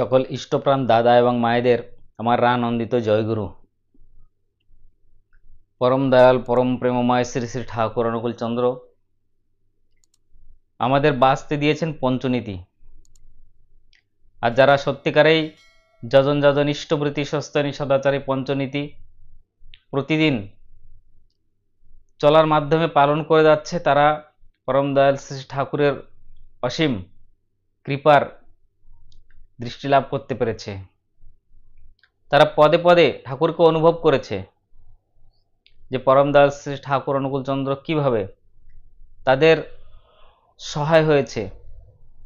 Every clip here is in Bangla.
সকল ইষ্টপ্রাণ দাদা এবং মায়েদের আমার রানন্দিত জয়গুরু। পরম দয়াল পরম প্রেমময় শ্রী শ্রী ঠাকুর অনুকূল চন্দ্র আমাদের বাঁচতে দিয়েছেন পঞ্চনীতি। আর যারা সত্যিকারেই যজন যজন ইষ্টবৃত্তি সস্তানি সদাচারী পঞ্চনীতি প্রতিদিন চলার মাধ্যমে পালন করে যাচ্ছে, তারা পরম দয়াল শ্রী ঠাকুরের অসীম কৃপার দৃষ্টি লাভ করতে পেরেছে। তারা পদে পদে ঠাকুরকে অনুভব করেছে যে পরম দয়াল শ্রী ঠাকুর অনুকূল চন্দ্র কিভাবে তাদের সহায় হয়েছে,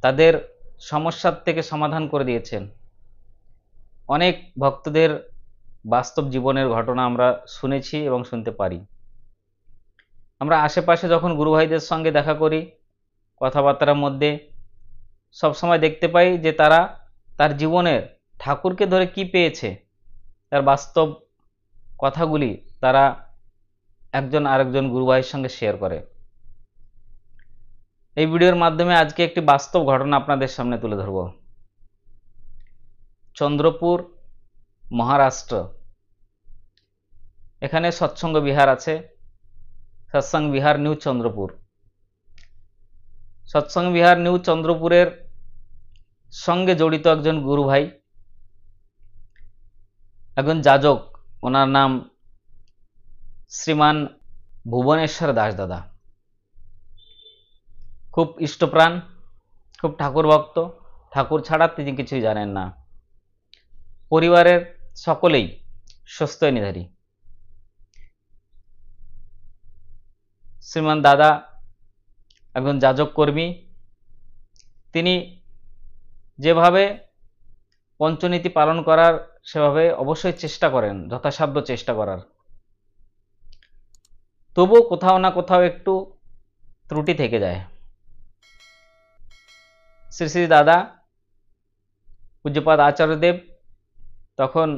তাদের সমস্যার থেকে সমাধান করে দিয়েছেন। অনেক ভক্তদের বাস্তব জীবনের ঘটনা আমরা শুনেছি এবং শুনতে পারি। আমরা আশেপাশে যখন গুরু ভাইদের সঙ্গে দেখা করি, কথাবার্তার মধ্যে সবসময় দেখতে পাই যে তারা তার জীবনের ঠাকুরকে ধরে কি পেয়েছে, তার বাস্তব কথাগুলি তারা একজন আরেকজন গুরু ভাইয়ের সঙ্গে শেয়ার করে। এই ভিডিওর মাধ্যমে আজকে একটি বাস্তব ঘটনা আপনাদের সামনে তুলে ধরব। চন্দ্রপুর, মহারাষ্ট্র, এখানে সৎসঙ্গ বিহার আছে, সৎসঙ্গ বিহার নিউ চন্দ্রপুর। সৎসঙ্গ বিহার নিউ চন্দ্রপুরের সঙ্গে জড়িত একজন গুরু ভাই, একজন যাজক, ওনার নাম শ্রীমান ভুবনেশ্বর দাস দাদা। খুব ইষ্টপ্রাণ, খুব ঠাকুর ভক্ত, ঠাকুর ছাড়া তিনি কিছুই জানেন না। পরিবারের সকলেই স্বস্ত্যয়নীধারী। শ্রীমান দাদা একজন যাজক কর্মী। তিনি যেভাবে পঞ্চনীতি পালন করার সেভাবে অবশ্যই চেষ্টা করেন, যথাসাধ্য চেষ্টা করার। তবুও কোথাও না কোথাও একটু ত্রুটি থেকে যায়। শ্রী শ্রী দাদা পূজ্যপাদ আচার্যদেব তখন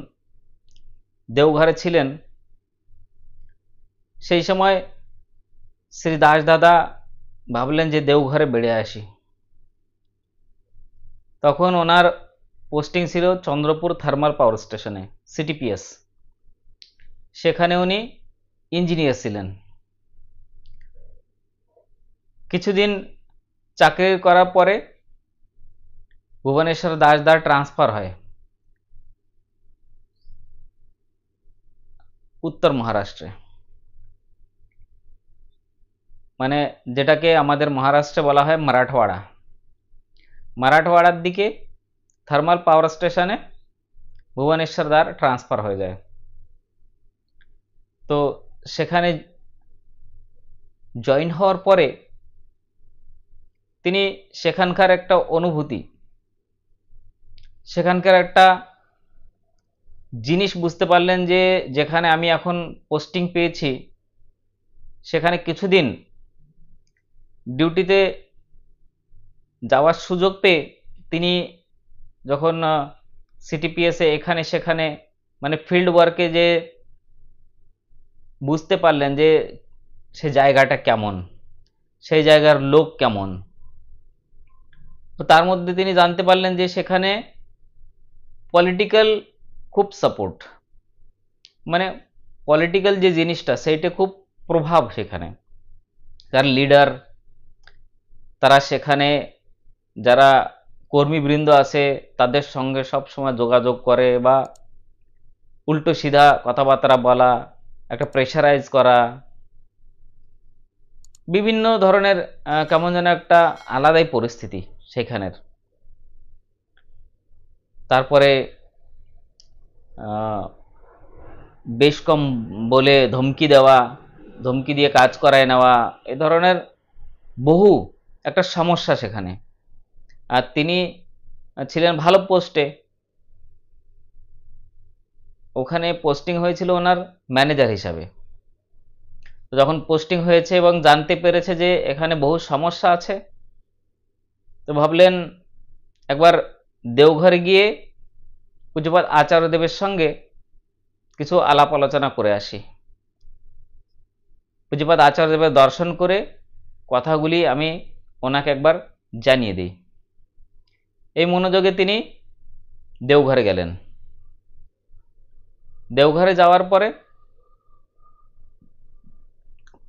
দেওঘরে ছিলেন। সেই সময় শ্রী দাস দাদা ভাবলেন যে দেওঘরে বেড়ে আসি। তখন ওনার পোস্টিং ছিল চন্দ্রপুর থার্মাল পাওয়ার স্টেশনে, সিটিপিএস। সেখানে উনি ইঞ্জিনিয়ার ছিলেন। কিছুদিন চাকরি করার পরে ভুবনেশ্বর দাস দার ট্রান্সফার হয় উত্তর মহারাষ্ট্রে, মানে যেটাকে আমাদের মহারাষ্ট্রে বলা হয় মারাঠওয়াড়া। মারাঠওয়াড়ার দিকে থার্মাল পাওয়ার স্টেশনে ভুবনেশ্বর দার ট্রান্সফার হয়ে যায়। তো সেখানে জয়েন হওয়ার পরে তিনি সেখানকার একটা অনুভূতি, সেখানকার একটা জিনিস বুঝতে পারলেন যে যেখানে আমি এখন পোস্টিং পেয়েছি সেখানে কিছুদিন ডিউটিতে যাওয়ার সুযোগ পেয়ে তিনি যখন সিটিপিএসে এখানে সেখানে মানে ফিল্ড ওয়ার্কে যে বুঝতে পারলেন যে সে জায়গাটা কেমন, সেই জায়গার লোক কেমন। তো তার মধ্যে তিনি জানতে পারলেন যে সেখানে পলিটিক্যাল খুব সাপোর্ট, মানে পলিটিক্যাল যে জিনিসটা সেইটা খুব প্রভাব সেখানে। তার লিডার, তারা সেখানে যারা কর্মীবৃন্দ আছে তাদের সঙ্গে সব সময় যোগাযোগ করে বা উল্টো সিধা কথাবার্তা বলা, একটা প্রেশারাইজ করা, বিভিন্ন ধরনের কেমন যেন একটা আলাদাই পরিস্থিতি সেখানের। তারপরে বেশ কম বলে ধমকি দেওয়া, ধমকি দিয়ে কাজ করায় নেওয়া, এ ধরনের বহু একটা সমস্যা সেখানে। আর তিনি ছিলেন ভালো পোস্টে, ওখানে পোস্টিং হয়েছিল ওনার ম্যানেজার হিসাবে। তো যখন পোস্টিং হয়েছে এবং জানতে পেরেছে যে এখানে বহু সমস্যা আছে, তো ভাবলেন একবার দেওঘরে গিয়ে পূজ্যপাদ আচার্যদেবের সঙ্গে কিছু আলাপ আলোচনা করে আসি। পূজ্যপাদ আচার্যদেবের দর্শন করে কথাগুলি আমি ওনাকে একবার জানিয়ে দিই। এই মনোযোগে তিনি দেওঘরে গেলেন। দেওঘরে যাওয়ার পরে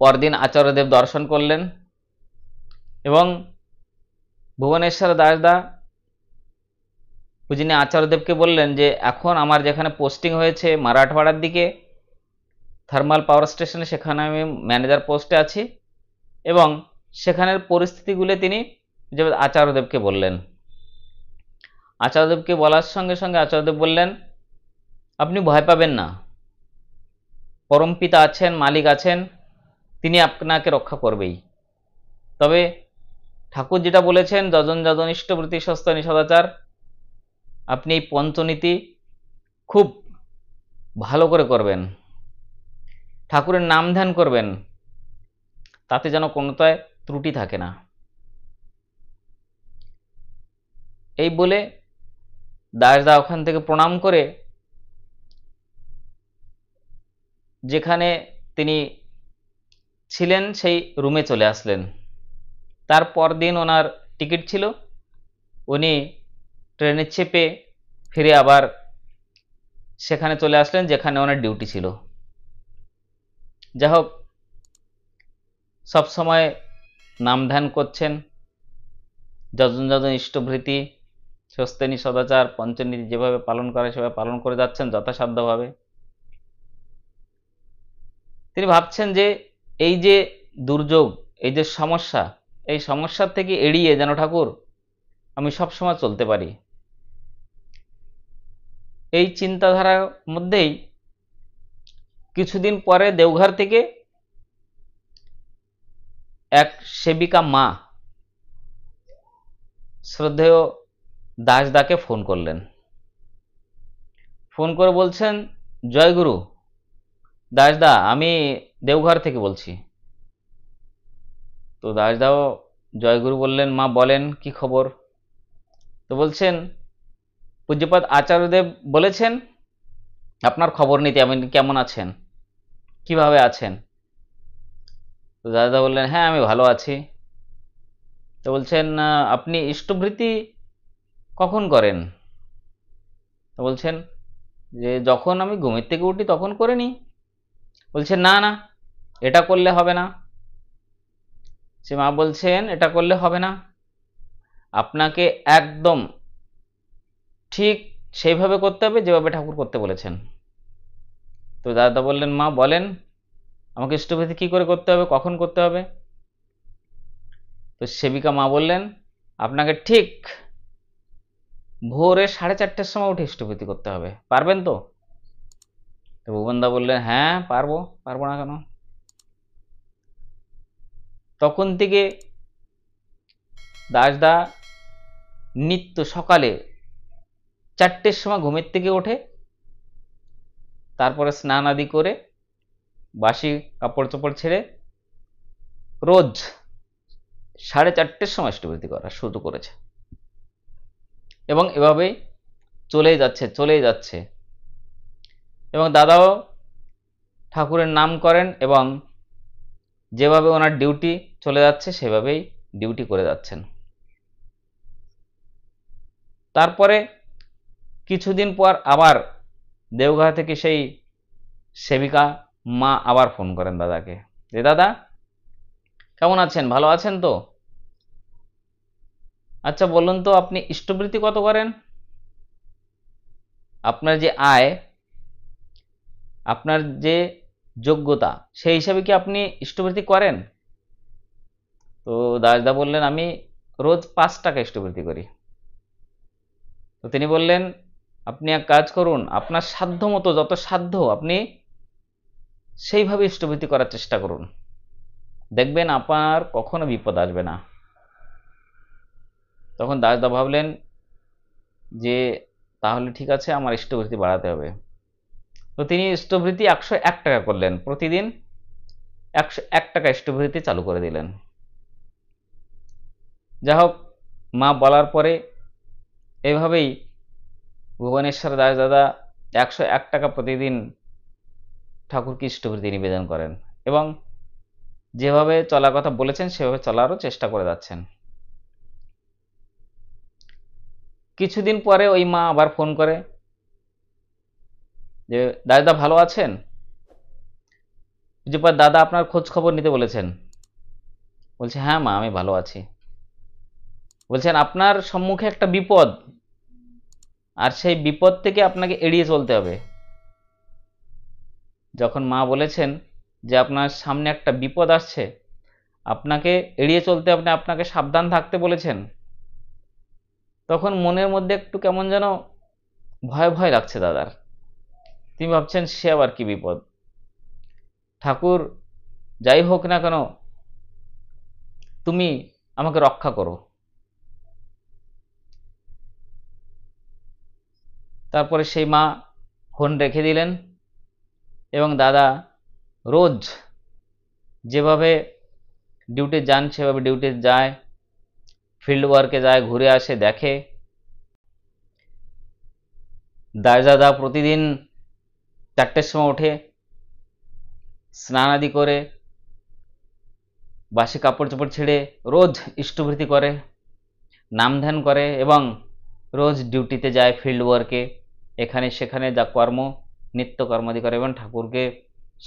পরদিন আচার্যদেব দর্শন করলেন এবং ভুবনেশ্বর দাসদা যিনি আচার্যদেবকে বললেন যে এখন আমার যেখানে পোস্টিং হয়েছে মারাঠওয়াড়ার দিকে থার্মাল পাওয়ার স্টেশনে, সেখানে আমি ম্যানেজার পোস্টে আছি এবং সেখানের পরিস্থিতিগুলো তিনি যে আচার্যদেবকে বললেন। আচার্যদেবকে বলার সঙ্গে সঙ্গে আচার্যদেব বললেন, আপনি ভয় পাবেন না, পরমপিতা আছেন, মালিক আছেন, তিনি আপনাকে রক্ষা করবেই। তবে ঠাকুর যেটা বলেছেন, যজন যজন ইষ্টবৃত্তি সস্তানি সদাচার, আপনি এই পঞ্চনীতি খুব ভালো করে করবেন, ঠাকুরের নাম ধ্যান করবেন, তাতে যেন কোনোটায় ত্রুটি থাকে না। এই বলে দাসদা ওখান থেকে প্রণাম করে যেখানে তিনি ছিলেন সেই রুমে চলে আসলেন। তারপর দিন ওনার টিকিট ছিল, উনি ট্রেনে চেপে ফিরে আবার সেখানে চলে আসলেন যেখানে ওনার ডিউটি ছিল। যাই হোক, সবসময় নাম ধ্যান করছেন, যজন যজন ইষ্টভৃতি স্বস্তিনী সদাচার পঞ্চনীতি যেভাবে পালন করে সেভাবে পালন করে যাচ্ছেন যথাসাধ্যভাবে। তিনি ভাবছেন যে এই যে দুর্যোগ, এই যে সমস্যা, এই সমস্যার থেকে এড়িয়ে যেন ঠাকুর আমি সবসময় চলতে পারি। এই চিন্তাধারার মধ্যেই কিছুদিন পরে দেওঘর থেকে এক সেবিকা মা শ্রদ্ধেয় দাসদাকে ফোন করলেন। ফোন করে বলছেন, জয়গুরু দাসদা, আমি দেওঘর থেকে বলছি। তো দাসদাও জয়গুরু বললেন, মা বলেন কি খবর? তো বলছেন, পূজ্যপাদ আচার্যদেব বলেছেন আপনার খবর নিতে, আপনি কেমন আছেন, কিভাবে আছেন? তো দাদা বললেন, হ্যাঁ আমি ভালো আছি। তো বলছেন, আপনি ইষ্টভৃতি কখন করেন? তো বলছেন যে যখন আমি ঘুমের থেকে উঠি তখন করে নিই। বলছেন, না না, এটা করলে হবে না। সে মা বলছেন, এটা করলে হবে না, আপনাকে একদম ঠিক সেইভাবে করতে হবে যেভাবে ঠাকুর করতে বলেছেন। তো দাদা বললেন, মা বলেন আমাকে ইষ্টভৃতি কি করে করতে হবে, কখন করতে হবে? তো সেবিকা মা বললেন, আপনাকে ঠিক ভোরে 4:30টার সময় উঠে ইষ্টভৃতি করতে হবে, পারবেন তো? তো ভুবনদা বললেন, হ্যাঁ পারবো, পারবো না কেন? তখন থেকে দাসদা নিত্য সকালে 4টের সময় ঘুমের থেকে ওঠে, তারপরে স্নান আদি করে বাসি কাপড় চোপড় ছেড়ে রোজ 4:30টার সময় ইষ্টভৃতি করা শুরু করেছে এবং এভাবেই চলেই যাচ্ছে চলেই যাচ্ছে। এবং দাদাও ঠাকুরের নাম করেন এবং যেভাবে ওনার ডিউটি চলে যাচ্ছে সেভাবেই ডিউটি করে যাচ্ছেন। তারপরে কিছুদিন পর আবার দেওঘর থেকে সেই সেবিকা মা আবার ফোন করেন দাদাকে, যে দাদা কেমন আছেন, ভালো আছেন তো? আচ্ছা বলুন তো, আপনি ইষ্টভৃতি কত করেন? আপনার যে আয়, আপনার যে যোগ্যতা, সেই হিসাবে কি আপনি ইষ্টভৃতি করেন? তো দাসদা বললেন, আমি রোজ 5 টাকা ইষ্টভৃতি করি। তো তিনি বললেন, আপনি এক কাজ করুন, আপনার সাধ্য মতো যত সাধ্য আপনি সেইভাবে ইষ্টভৃতি করার চেষ্টা করুন, দেখবেন আপনার কখনো বিপদ আসবে না। তখন দাসদা ভাবলেন যে তাহলে ঠিক আছে, আমার ইষ্টভৃতি বাড়াতে হবে। তো তিনি ইষ্টভৃতি 101 টাকা করলেন, প্রতিদিন 101 টাকা ইষ্টভৃতি চালু করে দিলেন। যাই হোক, মা বলার পরে এভাবেই ভুবনেশ্বর দাস দাদা 101 টাকা প্রতিদিন ঠাকুরকে ইষ্টভৃতি নিবেদন করেন এবং যেভাবে চলার কথা বলেছেন সেভাবে চলারও চেষ্টা করে যাচ্ছেন। কিছুদিন পরে ওই মা আবার ফোন করে যে দাদা ভালো আছেন, যে দাদা আপনার খোঁজ খবর নিতে বলেছেন। বলছে হ্যাঁ মা আমি ভালো আছি। বলছেন আপনার সম্মুখে একটা বিপদ, আর সেই বিপদ থেকে আপনাকে এড়িয়ে চলতে হবে। যখন মা বলেছেন যে আপনার সামনে একটা বিপদ আসছে, আপনাকে এড়িয়ে চলতে হবে, আপনাকে সাবধান থাকতে বলেছেন, তখন মনের মধ্যে একটু কেমন যেন ভয় ভয় লাগছে দাদার। তিনি ভাবছেন সে আবার কি বিপদ। ঠাকুর যাই হোক না কেন তুমি আমাকে রক্ষা করো। তারপরে সেই মা ফোন রেখে দিলেন এবং দাদা রোজ যেভাবে ডিউটি যান সেভাবে ডিউটি যায়, ফিল্ড ওয়ার্কে যায়, ঘুরে আসে, দেখে। দাদা প্রতিদিন 4টের সময় ওঠে, স্নান আদি করে, বাসি কাপড় চোপড় ছেড়ে রোজ ইষ্টভৃতি করে, নাম ধ্যান করে এবং রোজ ডিউটিতে যায় ফিল্ড ওয়ার্কে, এখানে সেখানে যা কর্ম নিত্য কর্মাদি করে এবং ঠাকুরকে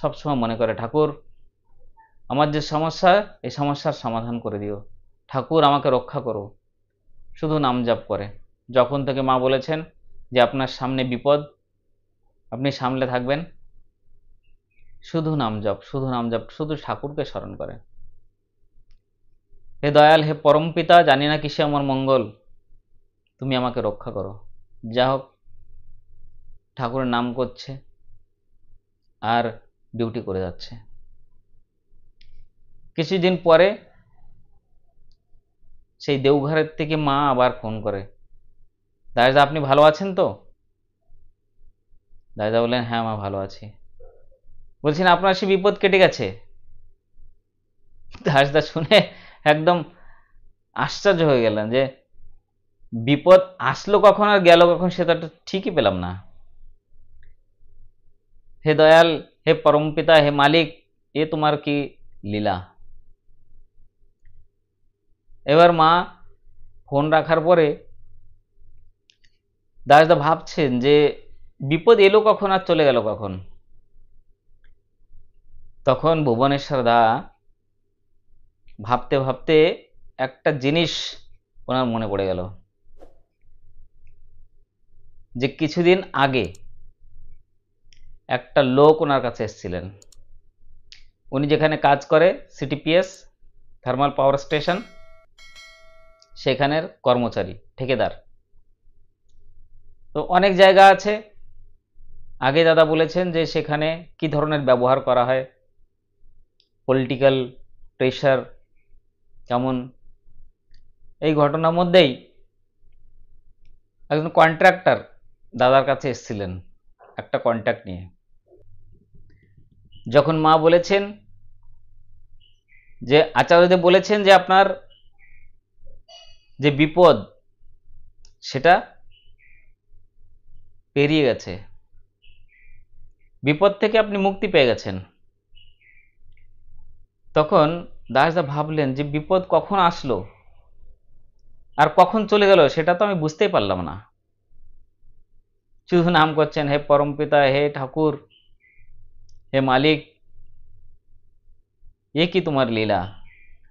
সবসময় মনে করে ঠাকুর আমার যে সমস্যা এই সমস্যার সমাধান করে দিও, ঠাকুর আমাকে রক্ষা করো। শুধু নাম জপ করে। যখন থেকে মা বলেছেন যে আপনার সামনে বিপদ, আপনি সামলে থাকবেন, শুধু নাম জপ, শুধু নাম জপ, শুধু ঠাকুরকে স্মরণ করে। হে দয়াল, হে পরম পিতা, জানি না কিসে আমার মঙ্গল, তুমি আমাকে রক্ষা করো। যা হোক ঠাকুরের নাম করছে আর ডিউটি করে যাচ্ছে। কিছুদিন পরে সেই দেওঘরের থেকে মা আবার ফোন করে, দাদা আপনি ভালো আছেন তো? দাদা বললেন হ্যাঁ মা ভালো আছি। বলছেন আপনার সে বিপদ কেটে গেছে? দাদা শুনে একদম আশ্চর্য হয়ে গেলেন যে বিপদ আসলো কখন আর গেল কখন সেটা তো ঠিকই পেলাম না। হে দয়াল, হে পরম পিতা, হে মালিক, এ তোমার কি লীলা। এবার মা ফোন রাখার পরে দাদা ভাবছেন যে বিপদ এলো কখন আর চলে গেল কখন। তখন ভুবনেশ্বর দা ভাবতে ভাবতে একটা জিনিস ওনার মনে পড়ে গেল, যে কিছুদিন আগে একটা লোক ওনার কাছে এসেছিলেন। উনি যেখানে কাজ করে সিটিপিএস থার্মাল পাওয়ার স্টেশন, সেখানের কর্মচারী, ঠিকাদার। তো অনেক জায়গা আছে, আগে দাদা বলেছেন যে সেখানে কি ধরনের ব্যবহার করা হয়, পলিটিক্যাল প্রেশার কেমন। এই ঘটনার মধ্যেই একজন কন্ট্রাক্টর দাদার কাছে এসেছিলেন একটা কন্ট্রাক্ট নিয়ে। যখন মা বলেছেন যে আচার্যদেব বলেছেন যে আপনার যে বিপদ সেটা পেরিয়ে গেছে, বিপদ থেকে আপনি মুক্তি পেয়ে গেছেন, তখন দাসদা ভাবলেন যে বিপদ কখন আসলো আর কখন চলে গেল সেটা তো আমি বুঝতেই পারলাম না। শুধু নাম করছেন হে পরম পিতা, হে ঠাকুর, হে মালিক, এ কি তোমার লীলা,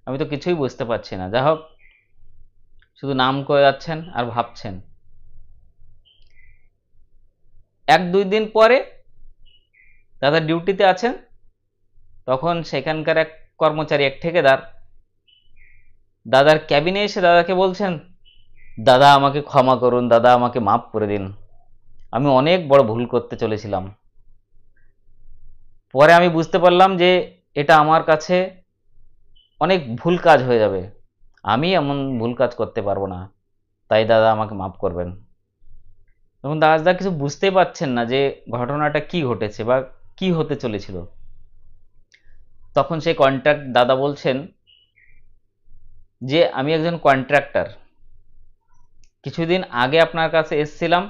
আমি তো কিছুই বুঝতে পারছি না। যা হোক শুধু নাম করে যাচ্ছেন আর ভাবছেন। 1-2 দিন পরে দাদা ডিউটিতে আছেন, তখন সেখানকার এক কর্মচারী, এক ঠিকাদার দাদার ক্যাবিনে এসে দাদাকে বলছেন, দাদা আমাকে ক্ষমা করুন, দাদা আমাকে মাফ করে দিন, আমি অনেক বড় ভুল করতে চলেছিলাম। পরে আমি বুঝতে পারলাম যে এটা আমার কাছে অনেক ভুল কাজ হয়ে যাবে, আমি এমন ভুল কাজ করতে পারবো না, তাই দাদা আমাকে মাফ করবেন। তখন দাদা কিছু বুঝতেই পারছেন না যে ঘটনাটা কি ঘটেছে বা কি হতে চলেছিল। তখন সেই কন্ট্রাক্ট দাদা বলছেন যে আমি একজন কন্ট্রাক্টর, কিছুদিন আগে আপনার কাছে এসেছিলাম,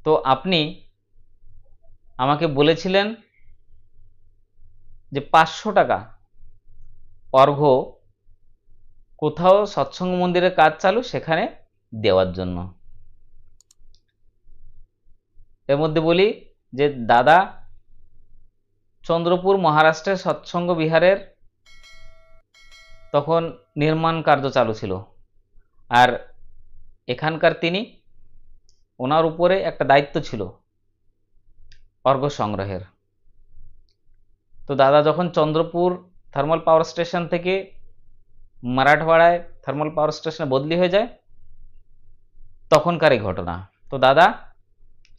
তো আপনি আমাকে বলেছিলেন যে 500 টাকা অর্ঘ্য, কোথাও সৎসঙ্গ মন্দিরের কাজ চালু, সেখানে দেওয়ার জন্য। এর মধ্যে বলি যে দাদা চন্দ্রপুর মহারাষ্ট্রের সৎসঙ্গ বিহারের তখন নির্মাণ কার্য চালু ছিল, আর এখানকার তিনি, ওনার উপরে একটা দায়িত্ব ছিল অর্ঘ্য সংগ্রহের। তো দাদা যখন চন্দ্রপুর থার্মাল পাওয়ার স্টেশন থেকে মারাঠওয়াড়ায় থার্মাল পাওয়ার স্টেশনে বদলি হয়ে যায়, তখনকার এই ঘটনা। তো দাদা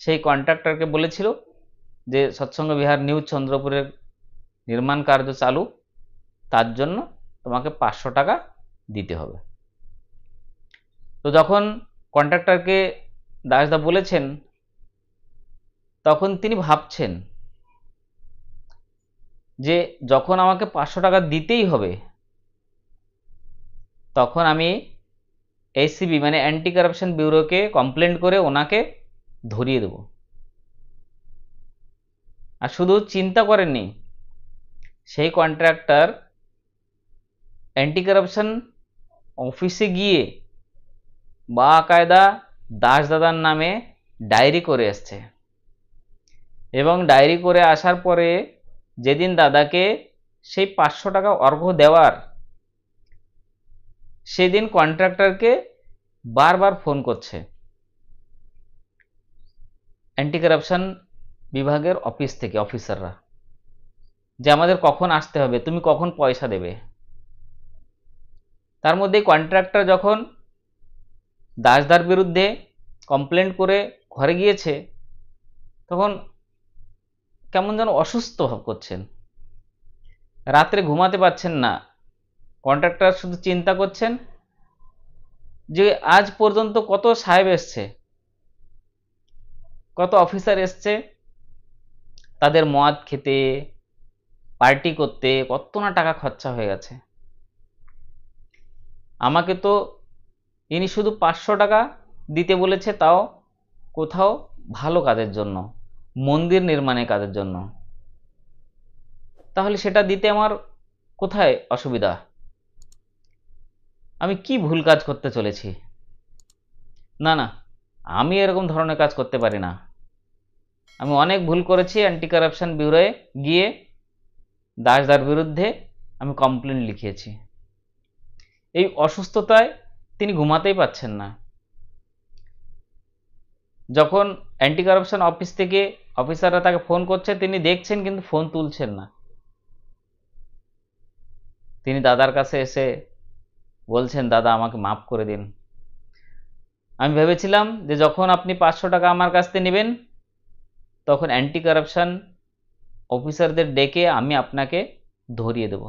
সেই কন্ট্রাক্টরকে বলেছিল যে সৎসঙ্গ বিহার নিউ চন্দ্রপুরের নির্মাণ কার্য চালু, তার জন্য তোমাকে 500 টাকা দিতে হবে। তো যখন কন্ট্রাক্টরকে দাসদা বলেছেন, তখন তিনি ভাবছেন যে যখন আমাকে 500 টাকা দিতেই হবে, তখন আমি এসিবি মানে অ্যান্টি কারাপশন ব্যুরোকে কমপ্লেন করে ওনাকে ধরিয়ে দেব। আর শুধু চিন্তা করেননি, সেই কন্ট্রাক্টর অ্যান্টি কারাপশন অফিসে গিয়ে বাকায়দা দাসদাদার নামে ডায়েরি করে আসছে, এবং ডায়েরি করে আসার পরে যেদিন দাদাকে সেই 500 টাকা অর্ঘ্য দেওয়ার, সেদিন কন্ট্রাক্টরকে বারবার ফোন করছে অ্যান্টি কারাপশন বিভাগের অফিস থেকে অফিসাররা, যে আমাদের কখন আসতে হবে, তুমি কখন পয়সা দেবে। তার মধ্যে কন্ট্রাক্টর যখন দাসদার বিরুদ্ধে কমপ্লেন করে ঘরে গিয়েছে, তখন কেমন যেন অসুস্থ ভাব করছেন, রাত্রে ঘুমাতে পারছেন না। কন্ট্রাক্টর শুধু চিন্তা করছেন যে আজ পর্যন্ত কত সাহেব এসছে, কত অফিসার এসছে, তাদের মদ খেতে পার্টি করতে কত না টাকা খরচা হয়ে গেছে, আমাকে তো ইনি শুধু 500 টাকা দিতে বলেছে, তাও কোথাও ভালো কাজের জন্য, মন্দির নির্মাণের কাজের জন্য। তাহলে সেটা দিতে আমার কোথায় অসুবিধা? আমি কি ভুল কাজ করতে চলেছি? না না, আমি এরকম ধরনের কাজ করতে পারি না। আমি অনেক ভুল করেছি, অ্যান্টি কারাপশন ব্যুরোয় গিয়ে দাসদার বিরুদ্ধে আমি কমপ্লেন লিখিয়েছি। এই অসুস্থতায় তিনি ঘুমাতেই পাচ্ছেন না। যখন অ্যান্টি কারাপশন অফিস থেকে অফিসাররা তাকে ফোন করছে, তিনি দেখছেন কিন্তু ফোন তুলছেন না। তিনি দাদার কাছে এসে বলছেন, দাদা আমাকে মাফ করে দিন। আমি ভেবেছিলাম যে যখন আপনি 500 টাকা আমার কাছ থেকে নেবেন, তখন অ্যান্টি কারাপশন অফিসারদের ডেকে আমি আপনাকে ধরিয়ে দেব।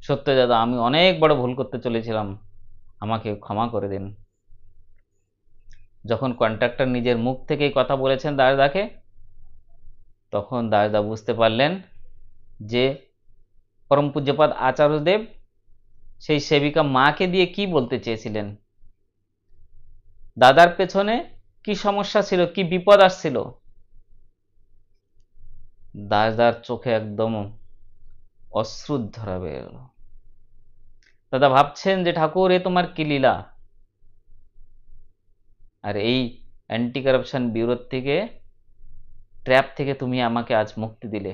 সত্যি দাদা, আমি অনেক বড় ভুল করতে চলেছিলাম, আমাকে ক্ষমা করে দিন। যখন কন্ট্রাক্টর নিজের মুখ থেকেই কথা বলেছেন দাসদাকে, তখন দাসদা বুঝতে পারলেন যে পরম পূজ্যপাদ আচার্যদেব সেই সেবিকা মাকে দিয়ে কি বলতে চেয়েছিলেন, দাদার পেছনে কি সমস্যা ছিল, কি বিপদ আসছিল। দাসদার চোখে একদম অশ্রু ধরা বের হলো। দাদা ভাবছেন যে ঠাকুর, এ তোমার কি লীলা, আর এই অ্যান্টি কারাপশন ব্যুরোর থেকে, ট্র্যাপ থেকে তুমি আমাকে আজ মুক্তি দিলে।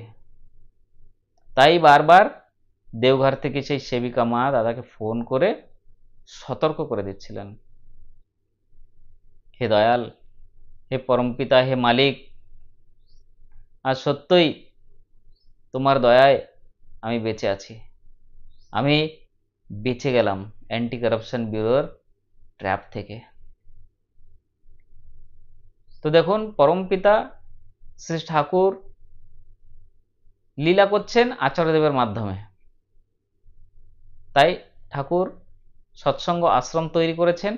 তাই বারবার দেওঘর থেকে সেই সেবিকা মা দাদাকে ফোন করে সতর্ক করে দিচ্ছিলেন, হে দয়াল, হে পরমপিতা, হে মালিক, আজ সত্যই তোমার দয়ায় আমি বেঁচে আছি, আমি বেঁচে গেলাম অ্যান্টি কারাপশন ব্যুরোর ট্র্যাপ থেকে। তো দেখুন, পরমপিতা শ্রী ঠাকুর লীলা করছেন আচার্যদেবের মাধ্যমে। তাই ঠাকুর সৎসঙ্গ আশ্রম তৈরি করেছেন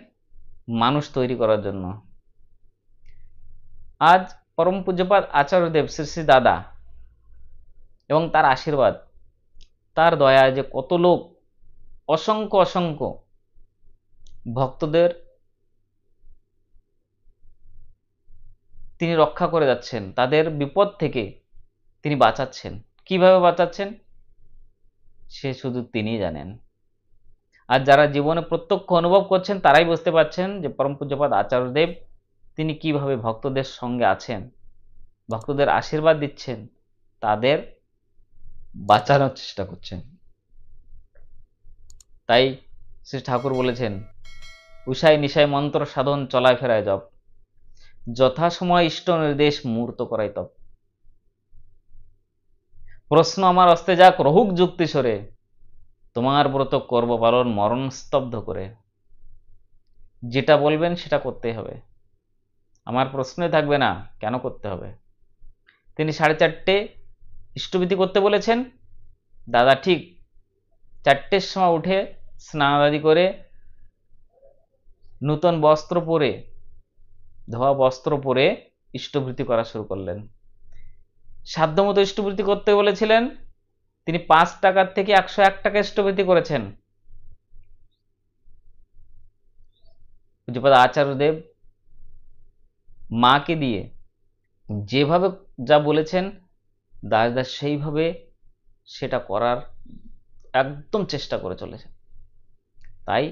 মানুষ তৈরি করার জন্য। আজ পরম পূজ্যপাদ আচার্যদেব শ্রী শ্রী দাদা এবং তার আশীর্বাদ, তার দয়ায় যে কত লোক, অসংখ্য অসংখ্য ভক্তদের তিনি রক্ষা করে যাচ্ছেন, তাদের বিপদ থেকে তিনি বাঁচাচ্ছেন। কিভাবে বাঁচাচ্ছেন সে শুধু তিনিই জানেন। আর যারা জীবনে প্রত্যক্ষ অনুভব করছেন তারাই বুঝতে পারছেন যে পরম পূজ্যপাদ আচার্যদেব তিনি কিভাবে ভক্তদের সঙ্গে আছেন, ভক্তদের আশীর্বাদ দিচ্ছেন, তাদের বাঁচানোর চেষ্টা করছেন। তাই শ্রী ঠাকুর বলেছেন, উষায় নিশায় মন্ত্র সাধন চলায় ফেরায় জপ, যথাসময় ইষ্ট নির্দেশ মূর্ত করাই তপ। প্রশ্ন আমার অস্তে যাক রহুক যুক্তি সরে, তোমার ব্রত করব পালন মরণ স্তব্ধ করে। যেটা বলবেন সেটা করতেই হবে, আমার প্রশ্নই থাকবে না কেন করতে হবে। তিনি 4:30 ইষ্টবিধি করতে বলেছেন, দাদা ঠিক 4টের সময় উঠে স্নানাদি করে নূতন বস্ত্র পরে, ধোয়া বস্ত্র পরে ইষ্টবৃত্তি করা শুরু করলেন। সাধ্যমতো ইষ্টবৃত্তি করতে বলেছিলেন, তিনি 5 টাকার থেকে 101 টাকা ইষ্টবৃত্তি করেছেন। পূজ্যপাদ আচার্যদেব মাকে দিয়ে যেভাবে যা বলেছেন দাস সেইভাবে সেটা করার একদম চেষ্টা করে চলেছেন। তাই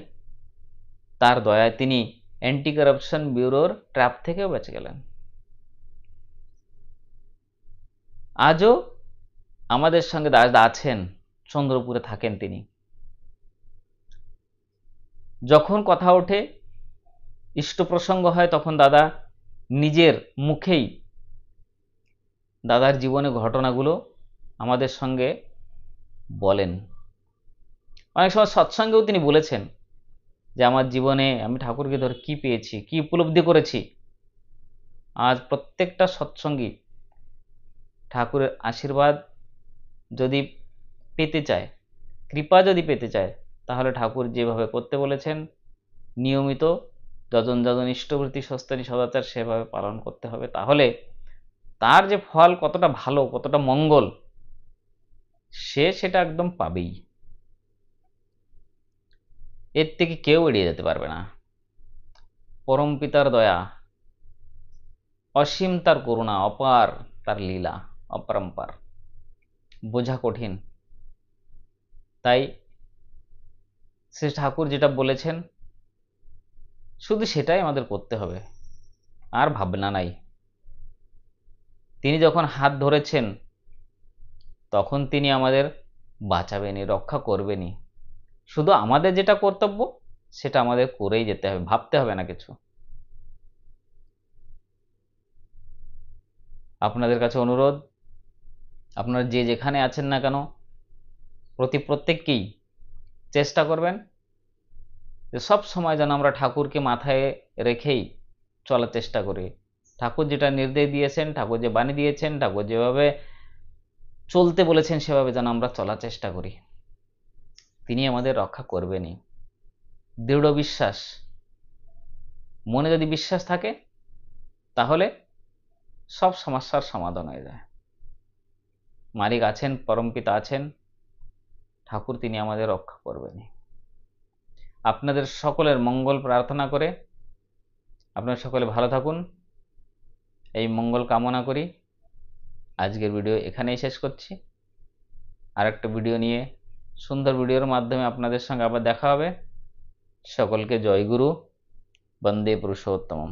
তার দয়ায় তিনি অ্যান্টি কারাপশন ব্যুরোর ট্র্যাপ থেকেও বেঁচে গেলেন। আজও আমাদের সঙ্গে দাসদা আছেন, চন্দ্রপুরে থাকেন তিনি। যখন কথা ওঠে, ইষ্ট প্রসঙ্গ হয়, তখন দাদা নিজের মুখেই দাদার জীবনের ঘটনাগুলো আমাদের সঙ্গে বলেন। অনেক সময় সৎসঙ্গেও তিনি বলেছেন যে আমার জীবনে আমি ঠাকুরকে ধরে কি পেয়েছি, কি উপলব্ধি করেছি। আজ প্রত্যেকটা সৎসঙ্গী ঠাকুরের আশীর্বাদ যদি পেতে চায়, কৃপা যদি পেতে চায়, তাহলে ঠাকুর যেভাবে করতে বলেছেন নিয়মিত যজন যজন ইষ্টবৃত্তি সস্তানি সদাচার সেভাবে পালন করতে হবে। তাহলে তার যে ফল কতটা ভালো, কতটা মঙ্গল, সেটা একদম পাবেই। এর থেকে কেউ এড়িয়ে যেতে পারবে না। পরম পিতার দয়া, অসীম তার করুণা, অপার তার লীলা, অপরম্পার, বোঝা কঠিন। তাই শ্রী ঠাকুর যেটা বলেছেন শুধু সেটাই আমাদের করতে হবে, আর ভাবনা নাই। তিনি যখন হাত ধরেছেন তখন তিনি আমাদের বাঁচাবেনই, রক্ষা করবেনই। শুধু আমাদের যেটা কর্তব্য সেটা আমাদের করেই যেতে হবে, ভাবতে হবে না কিছু। আপনাদের কাছে অনুরোধ, আপনারা যে যেখানে আছেন না কেন প্রত্যেককেই চেষ্টা করবেন যে সব সময় যেন আমরা ঠাকুরকে মাথায় রেখেই চলার চেষ্টা করি। ঠাকুর যেটা নির্দেশ দিয়েছেন, ঠাকুর যে বাণী দিয়েছেন, ঠাকুর যেভাবে চলতে বলেছেন সেভাবে যেন আমরা চলার চেষ্টা করি। তিনি আমাদের রক্ষা করবেনই, দৃঢ় বিশ্বাস। মনে যদি বিশ্বাস থাকে তাহলে সব সমস্যার সমাধান হয়ে যায়। মালিক আছেন, পরমপিতা আছেন, ঠাকুর তিনি আমাদের রক্ষা করবেনই। আপনাদের সকলের মঙ্গল প্রার্থনা করে আপনারা সকলে ভালো থাকুন, এই মঙ্গল কামনা করি। আজকের ভিডিও এখানেই শেষ করছি। আরেকটা ভিডিও নিয়ে, সুন্দর ভিডিওর মাধ্যমে আপনাদের সঙ্গে আবার দেখা হবে। সকলকে জয় গুরু, বন্দে পুরুষোত্তমম।